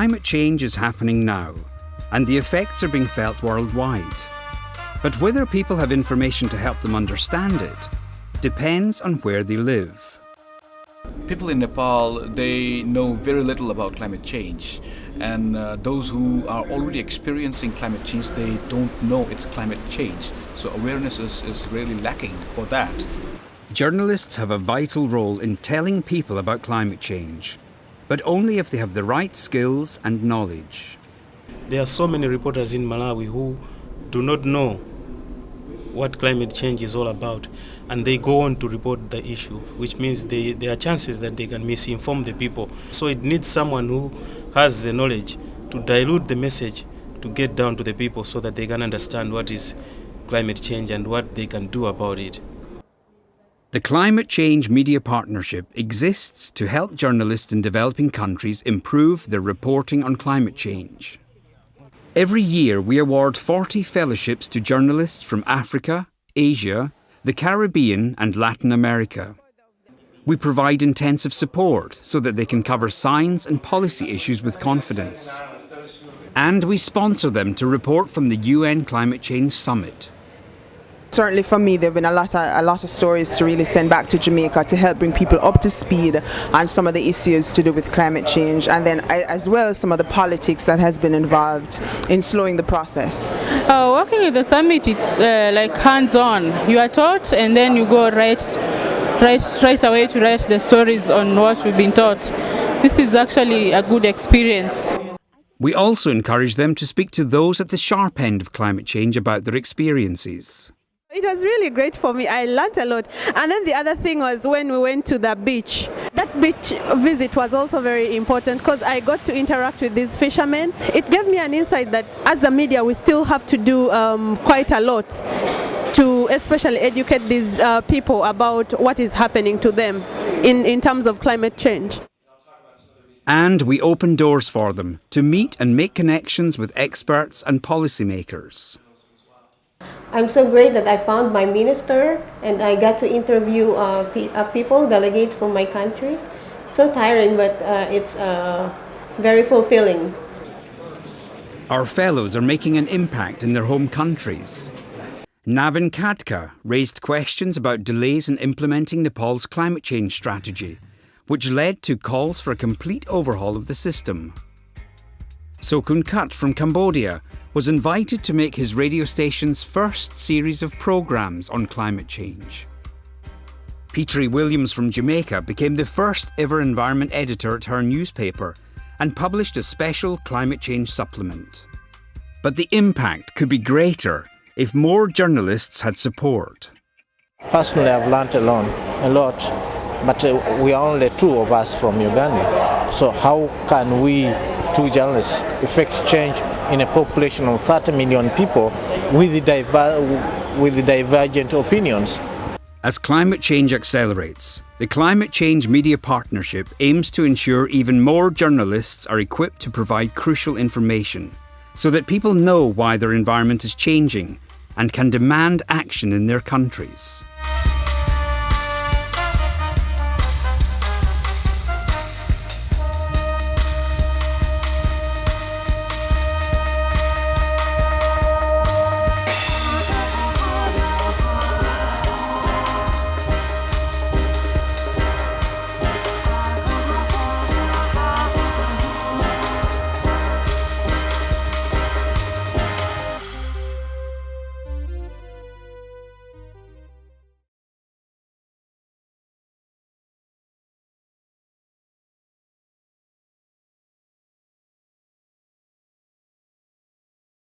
Climate change is happening now, and the effects are being felt worldwide. But whether people have information to help them understand it depends on where they live. People in Nepal, they know very little about climate change, and those who are already experiencing climate change, they don't know it's climate change. So awareness is really lacking for that. Journalists have a vital role in telling people about climate change, but only if they have the right skills and knowledge. There are so many reporters in Malawi who do not know what climate change is all about, and they go on to report the issue, which means there are chances that they can misinform the people. So it needs someone who has the knowledge to dilute the message to get down to the people so that they can understand what is climate change and what they can do about it. The Climate Change Media Partnership exists to help journalists in developing countries improve their reporting on climate change. Every year we award 40 fellowships to journalists from Africa, Asia, the Caribbean and Latin America. We provide intensive support so that they can cover science and policy issues with confidence. And we sponsor them to report from the UN Climate Change Summit. Certainly for me, there have been a lot of stories to really send back to Jamaica to help bring people up to speed on some of the issues to do with climate change, and then as well some of the politics that has been involved in slowing the process. Working with the summit, it's like hands-on. You are taught and then you go right away to write the stories on what we've been taught. This is actually a good experience. We also encourage them to speak to those at the sharp end of climate change about their experiences. It was really great for me. I learnt a lot. And then the other thing was when we went to the beach. That beach visit was also very important because I got to interact with these fishermen. It gave me an insight that as the media we still have to do quite a lot to especially educate these people about what is happening to them in terms of climate change. And we open doors for them to meet and make connections with experts and policymakers. I'm so great that I found my minister and I got to interview people, delegates from my country. So tiring, but it's very fulfilling. Our fellows are making an impact in their home countries. Navin Khadka raised questions about delays in implementing Nepal's climate change strategy, which led to calls for a complete overhaul of the system. Sokun Khat from Cambodia was invited to make his radio station's first series of programmes on climate change. Petrie Williams from Jamaica became the first ever environment editor at her newspaper and published a special climate change supplement. But the impact could be greater if more journalists had support. Personally, I've learned a lot, but we are only two of us from Uganda. So how can we, two journalists, effect change in a population of 30 million people with the divergent opinions? As climate change accelerates, the Climate Change Media Partnership aims to ensure even more journalists are equipped to provide crucial information so that people know why their environment is changing and can demand action in their countries.